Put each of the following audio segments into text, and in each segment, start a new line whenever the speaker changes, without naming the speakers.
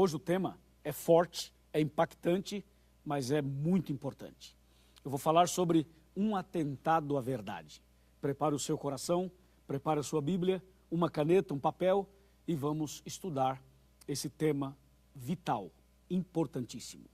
Hoje o tema é forte, é impactante, mas é muito importante. Eu vou falar sobre um atentado à verdade. Prepare o seu coração, prepare a sua Bíblia, uma caneta, um papel e vamos estudar esse tema vital, importantíssimo.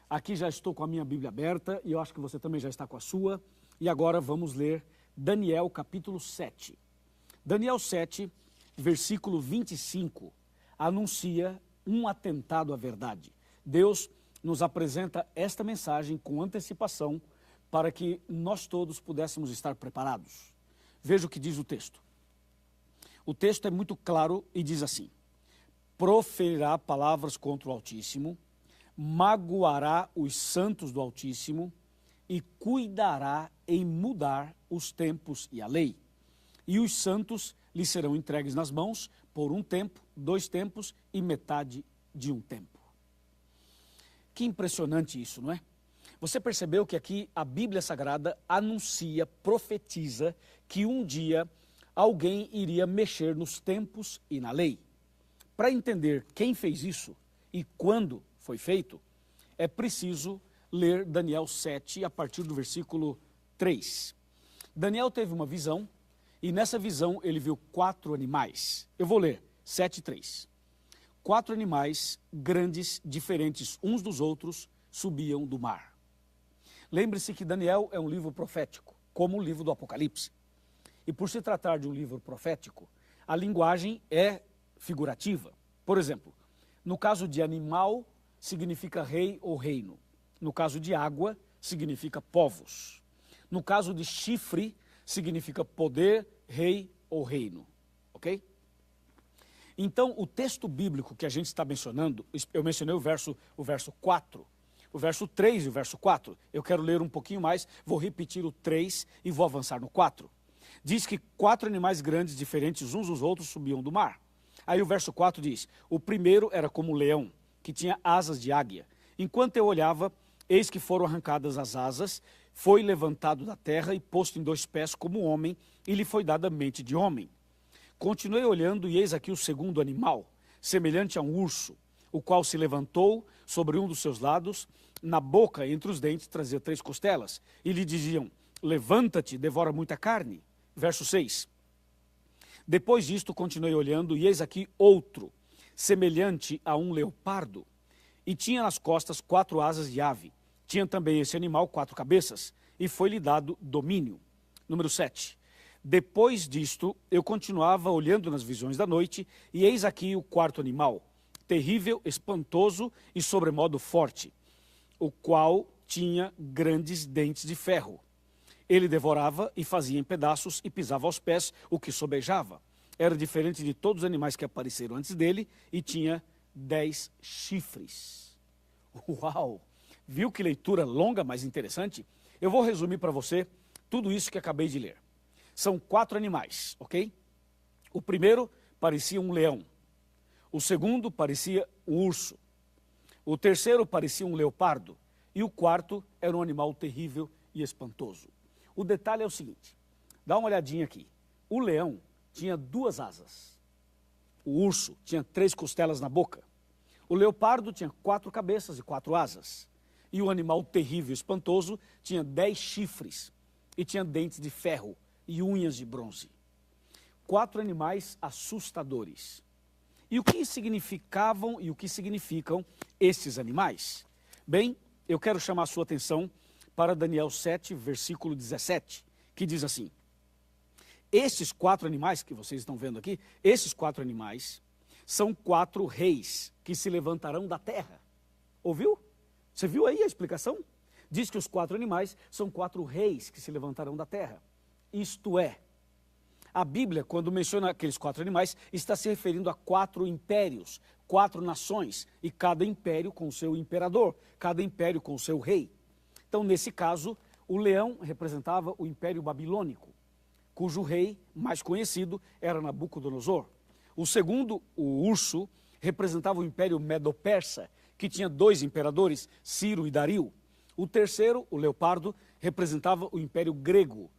Aqui já estou com a minha Bíblia aberta e eu acho que você também já está com a sua. E agora vamos ler Daniel capítulo 7. Daniel 7, versículo 25, anuncia um atentado à verdade. Deus nos apresenta esta mensagem com antecipação para que nós todos pudéssemos estar preparados. Veja o que diz o texto. O texto é muito claro e diz assim: proferirá palavras contra o Altíssimo, magoará os santos do Altíssimo e cuidará em mudar os tempos e a lei. E os santos lhe serão entregues nas mãos por um tempo, 2 tempos e metade de um tempo. Que impressionante isso, não é? Você percebeu que aqui a Bíblia Sagrada anuncia, profetiza que um dia alguém iria mexer nos tempos e na lei. Para entender quem fez isso e quando foi feito, é preciso ler Daniel 7 a partir do versículo 3. Daniel teve uma visão e nessa visão ele viu 4 animais. Eu vou ler 7:3. 4 animais grandes, diferentes uns dos outros, subiam do mar. Lembre-se que Daniel é um livro profético, como o livro do Apocalipse. E por se tratar de um livro profético, a linguagem é figurativa. Por exemplo, no caso de animal, significa rei ou reino. No caso de água, significa povos. No caso de chifre, significa poder, rei ou reino. Ok? Então, o texto bíblico que a gente está mencionando, eu mencionei o verso 4, o verso 3 e o verso 4. Eu quero ler um pouquinho mais, vou repetir o 3 e vou avançar no 4. Diz que 4 animais grandes, diferentes uns dos outros, subiam do mar. Aí o verso 4 diz: o primeiro era como um leão, que tinha asas de águia. Enquanto eu olhava, eis que foram arrancadas as asas, foi levantado da terra e posto em 2 pés como homem, e lhe foi dada mente de homem. Continuei olhando e eis aqui o segundo animal, semelhante a um urso, o qual se levantou sobre um dos seus lados, na boca, entre os dentes, trazia 3 costelas, e lhe diziam: levanta-te, devora muita carne. Verso 6. Depois disto continuei olhando e eis aqui outro, semelhante a um leopardo, e tinha nas costas 4 asas de ave. Tinha também esse animal 4 cabeças, e foi-lhe dado domínio. Número 7. Depois disto, eu continuava olhando nas visões da noite, e eis aqui o 4º animal, terrível, espantoso e sobremodo forte, o qual tinha grandes dentes de ferro. Ele devorava e fazia em pedaços e pisava aos pés o que sobejava. Era diferente de todos os animais que apareceram antes dele e tinha 10 chifres. Uau! Viu que leitura longa, mas interessante? Eu vou resumir para você tudo isso que acabei de ler. São 4 animais, ok? O primeiro parecia um leão. O segundo parecia um urso. O terceiro parecia um leopardo. E o 4º era um animal terrível e espantoso. O detalhe é o seguinte, dá uma olhadinha aqui. O leão tinha 2 asas. O urso tinha 3 costelas na boca. O leopardo tinha 4 cabeças e 4 asas. E o animal terrível e espantoso tinha 10 chifres e tinha dentes de ferro e unhas de bronze. 4 animais assustadores. E o que significavam e o que significam estes animais? Bem, eu quero chamar a sua atenção para Daniel 7, versículo 17, que diz assim: estes 4 animais que vocês estão vendo aqui, esses 4 animais são 4 reis que se levantarão da terra. Ouviu? Você viu aí a explicação? Diz que os 4 animais são 4 reis que se levantarão da terra. Isto é, a Bíblia, quando menciona aqueles 4 animais, está se referindo a 4 impérios, 4 nações, e cada império com o seu imperador, cada império com o seu rei. Então, nesse caso, o leão representava o Império Babilônico, cujo rei mais conhecido era Nabucodonosor. O segundo, o urso, representava o Império Medo-Persa, que tinha 2 imperadores, Ciro e Dario. O terceiro, o leopardo, representava o Império Grego,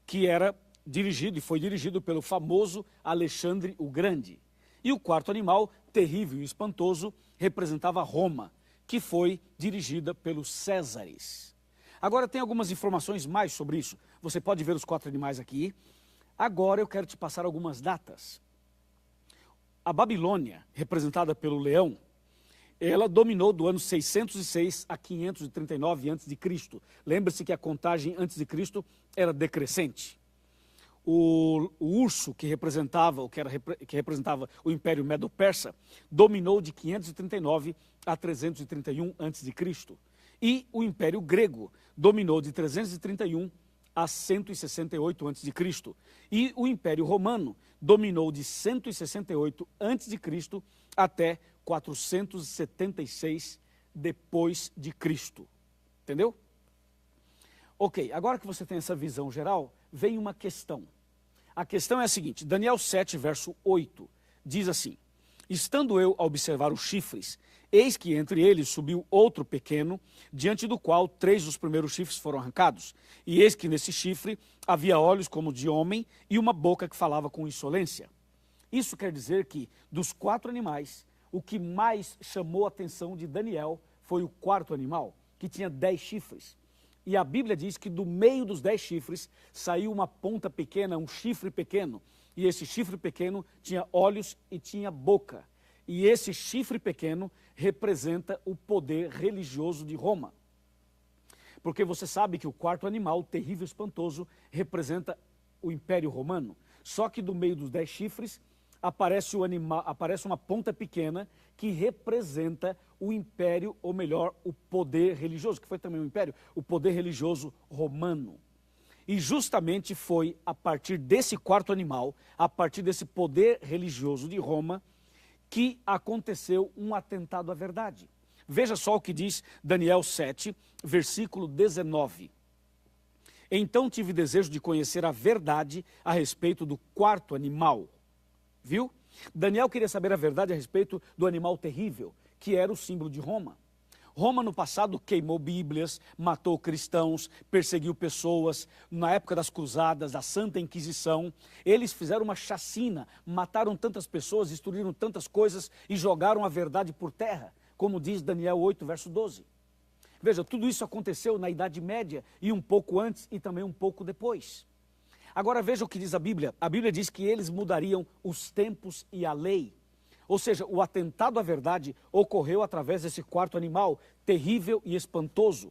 que era dirigido e foi dirigido pelo famoso Alexandre o Grande. E o quarto animal, terrível e espantoso, representava Roma, que foi dirigida pelos Césares. Agora tem algumas informações mais sobre isso. Você pode ver os 4 animais aqui. Agora eu quero te passar algumas datas. A Babilônia, representada pelo leão, ela dominou do ano 606 a 539 a.C. Lembre-se que a contagem antes de Cristo era decrescente. O urso que representava o Império Medo-Persa dominou de 539 a 331 a.C. E o Império Grego dominou de 331 a 168 a.C. E o Império Romano dominou de 168 a.C. até 476 depois de Cristo. Entendeu? Ok, agora que você tem essa visão geral, vem uma questão. A questão é a seguinte, Daniel 7, verso 8, diz assim: estando eu a observar os chifres, eis que entre eles subiu outro pequeno, diante do qual 3 dos primeiros chifres foram arrancados. E eis que nesse chifre havia olhos como de homem e uma boca que falava com insolência. Isso quer dizer que, dos 4 animais, o que mais chamou a atenção de Daniel foi o quarto animal, que tinha 10 chifres. E a Bíblia diz que do meio dos 10 chifres saiu uma ponta pequena, um chifre pequeno. E esse chifre pequeno tinha olhos e tinha boca. E esse chifre pequeno representa o poder religioso de Roma. Porque você sabe que o quarto animal, terrível e espantoso, representa o Império Romano. Só que do meio dos 10 chifres aparece uma ponta pequena que representa o império, ou melhor, o poder religioso, que foi também um império, o poder religioso romano. E justamente foi a partir desse quarto animal, a partir desse poder religioso de Roma, que aconteceu um atentado à verdade. Veja só o que diz Daniel 7, versículo 19. Então tive desejo de conhecer a verdade a respeito do quarto animal. Viu? Daniel queria saber a verdade a respeito do animal terrível, que era o símbolo de Roma. Roma no passado queimou bíblias, matou cristãos, perseguiu pessoas. Na época das cruzadas, da Santa Inquisição, eles fizeram uma chacina, mataram tantas pessoas, destruíram tantas coisas e jogaram a verdade por terra, como diz Daniel 8, verso 12. Veja, tudo isso aconteceu na Idade Média e um pouco antes e também um pouco depois. Agora veja o que diz a Bíblia. A Bíblia diz que eles mudariam os tempos e a lei. Ou seja, o atentado à verdade ocorreu através desse quarto animal, terrível e espantoso.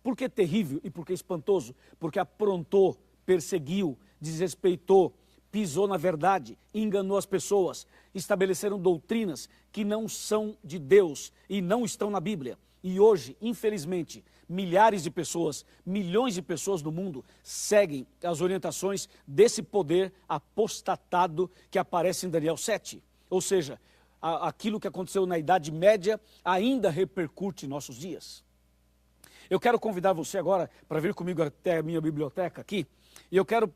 Por que terrível e por que espantoso? Porque aprontou, perseguiu, desrespeitou, pisou na verdade, enganou as pessoas, estabeleceram doutrinas que não são de Deus e não estão na Bíblia. E hoje, infelizmente, milhares de pessoas, milhões de pessoas no mundo seguem as orientações desse poder apostatado que aparece em Daniel 7. Ou seja, aquilo que aconteceu na Idade Média ainda repercute em nossos dias. Eu quero convidar você agora para vir comigo até a minha biblioteca aqui. E eu quero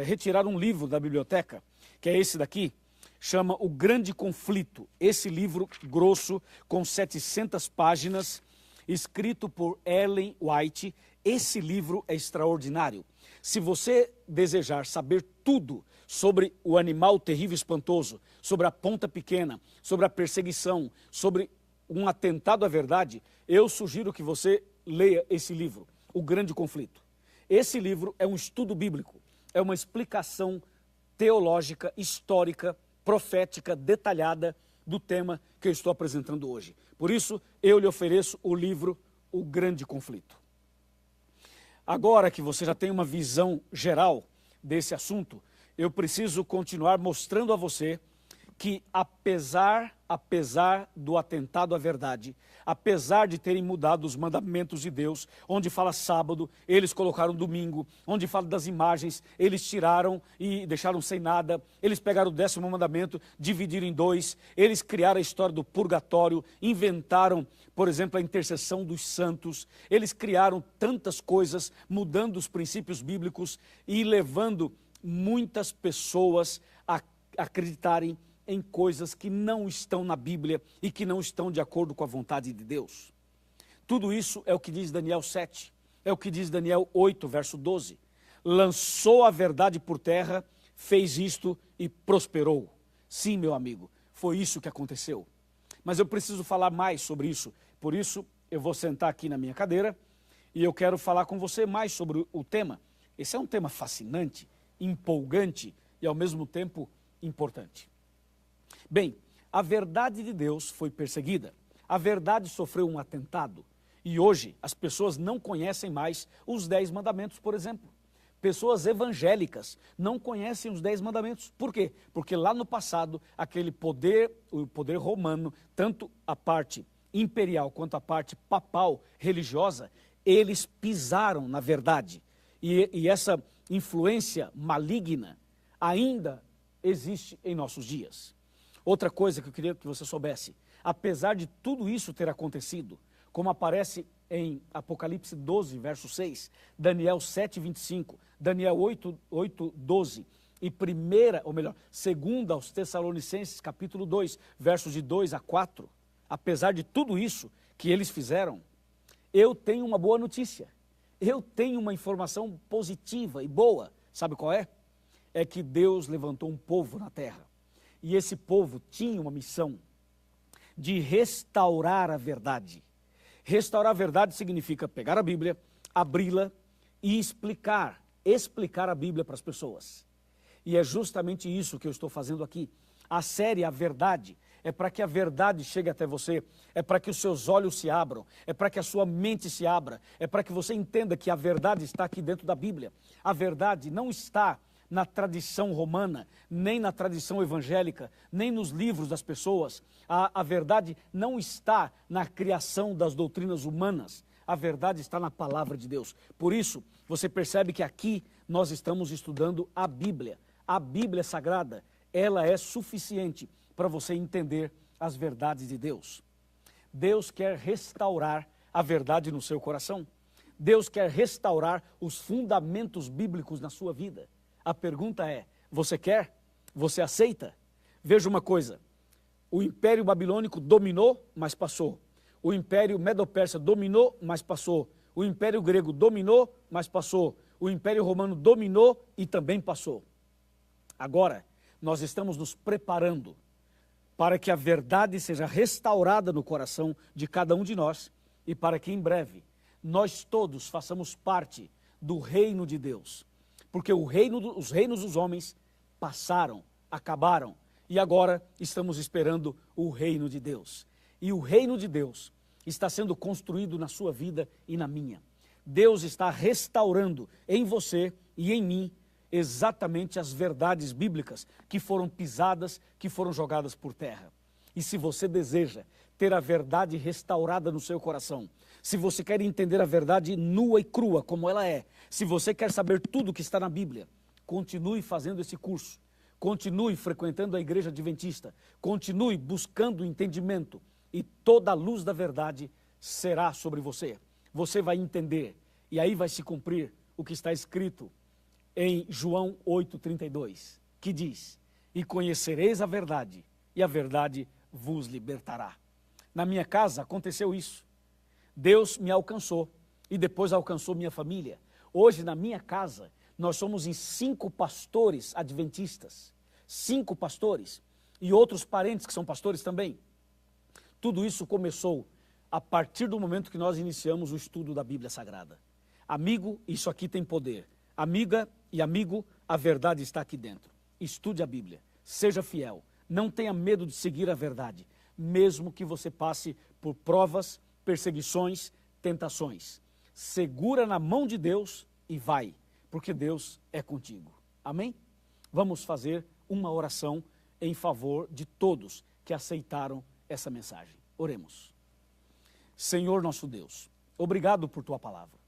retirar um livro da biblioteca, que é esse daqui, chama O Grande Conflito. Esse livro grosso, com 700 páginas, escrito por Ellen White. Esse livro é extraordinário. Se você desejar saber tudo sobre o animal terrível e espantoso, sobre a ponta pequena, sobre a perseguição, sobre um atentado à verdade, eu sugiro que você leia esse livro, O Grande Conflito. Esse livro é um estudo bíblico, é uma explicação teológica, histórica, profética, detalhada do tema que eu estou apresentando hoje. Por isso, eu lhe ofereço o livro O Grande Conflito. Agora que você já tem uma visão geral desse assunto, eu preciso continuar mostrando a você que apesar do atentado à verdade, apesar de terem mudado os mandamentos de Deus, onde fala sábado, eles colocaram domingo, onde fala das imagens, eles tiraram e deixaram sem nada, eles pegaram o 10º mandamento, dividiram em 2, eles criaram a história do purgatório, inventaram, por exemplo, a intercessão dos santos, eles criaram tantas coisas, mudando os princípios bíblicos e levando muitas pessoas a acreditarem em coisas que não estão na Bíblia e que não estão de acordo com a vontade de Deus. Tudo isso é o que diz Daniel 7, é o que diz Daniel 8, verso 12. Lançou a verdade por terra, fez isto e prosperou. Sim, meu amigo, foi isso que aconteceu. Mas eu preciso falar mais sobre isso. Por isso, eu vou sentar aqui na minha cadeira e eu quero falar com você mais sobre o tema. Esse é um tema fascinante, empolgante e ao mesmo tempo importante. Bem, a verdade de Deus foi perseguida. A verdade sofreu um atentado. E hoje as pessoas não conhecem mais os 10 mandamentos, por exemplo. Pessoas evangélicas não conhecem os 10 mandamentos. Por quê? Porque lá no passado, aquele poder, o poder romano, tanto a parte imperial quanto a parte papal, religiosa, eles pisaram na verdade. E essa influência maligna ainda existe em nossos dias. Outra coisa que eu queria que você soubesse, apesar de tudo isso ter acontecido, como aparece em Apocalipse 12, verso 6, Daniel 7, 25, Daniel 8, 12 e segunda aos Tessalonicenses, capítulo 2, versos de 2 a 4, apesar de tudo isso que eles fizeram, eu tenho uma boa notícia, eu tenho uma informação positiva e boa, sabe qual é? É que Deus levantou um povo na terra, e esse povo tinha uma missão de restaurar a verdade. Restaurar a verdade significa pegar a Bíblia, abri-la e explicar a Bíblia para as pessoas. E é justamente isso que eu estou fazendo aqui. A série A Verdade é para que a verdade chegue até você, é para que os seus olhos se abram, é para que a sua mente se abra, é para que você entenda que a verdade está aqui dentro da Bíblia. A verdade não está na tradição romana, nem na tradição evangélica, nem nos livros das pessoas. A verdade não está na criação das doutrinas humanas. A verdade está na palavra de Deus. Por isso, você percebe que aqui nós estamos estudando a Bíblia. A Bíblia Sagrada, ela é suficiente para você entender as verdades de Deus. Deus quer restaurar a verdade no seu coração. Deus quer restaurar os fundamentos bíblicos na sua vida. A pergunta é, você quer? Você aceita? Veja uma coisa, o Império Babilônico dominou, mas passou. O Império Medo-Persa dominou, mas passou. O Império Grego dominou, mas passou. O Império Romano dominou e também passou. Agora, nós estamos nos preparando para que a verdade seja restaurada no coração de cada um de nós e para que em breve nós todos façamos parte do reino de Deus. Porque os reinos dos homens passaram, acabaram, e agora estamos esperando o reino de Deus. E o reino de Deus está sendo construído na sua vida e na minha. Deus está restaurando em você e em mim exatamente as verdades bíblicas que foram pisadas, que foram jogadas por terra. E se você deseja ter a verdade restaurada no seu coração, se você quer entender a verdade nua e crua como ela é, se você quer saber tudo que está na Bíblia, continue fazendo esse curso, continue frequentando a igreja adventista, continue buscando entendimento e toda a luz da verdade será sobre você. Você vai entender e aí vai se cumprir o que está escrito em João 8,32, que diz, e conhecereis a verdade, e a verdade vos libertará. Na minha casa aconteceu isso. Deus me alcançou e depois alcançou minha família. Hoje na minha casa nós somos em 5 pastores adventistas, 5 pastores e outros parentes que são pastores também. Tudo isso começou a partir do momento que nós iniciamos o estudo da Bíblia Sagrada. Amigo, isso aqui tem poder. Amiga e amigo, a verdade está aqui dentro. Estude a Bíblia, seja fiel, não tenha medo de seguir a verdade, mesmo que você passe por provas, perseguições, tentações. Segura na mão de Deus e vai, porque Deus é contigo. Amém? Vamos fazer uma oração em favor de todos que aceitaram essa mensagem. Oremos. Senhor nosso Deus, obrigado por tua palavra.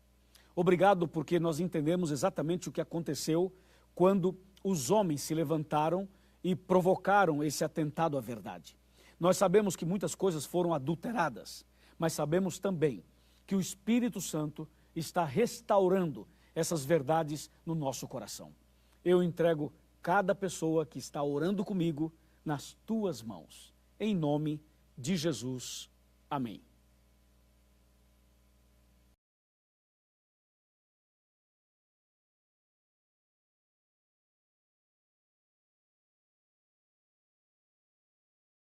Obrigado porque nós entendemos exatamente o que aconteceu quando os homens se levantaram e provocaram esse atentado à verdade. Nós sabemos que muitas coisas foram adulteradas, mas sabemos também que o Espírito Santo está restaurando essas verdades no nosso coração. Eu entrego cada pessoa que está orando comigo nas tuas mãos. Em nome de Jesus. Amém.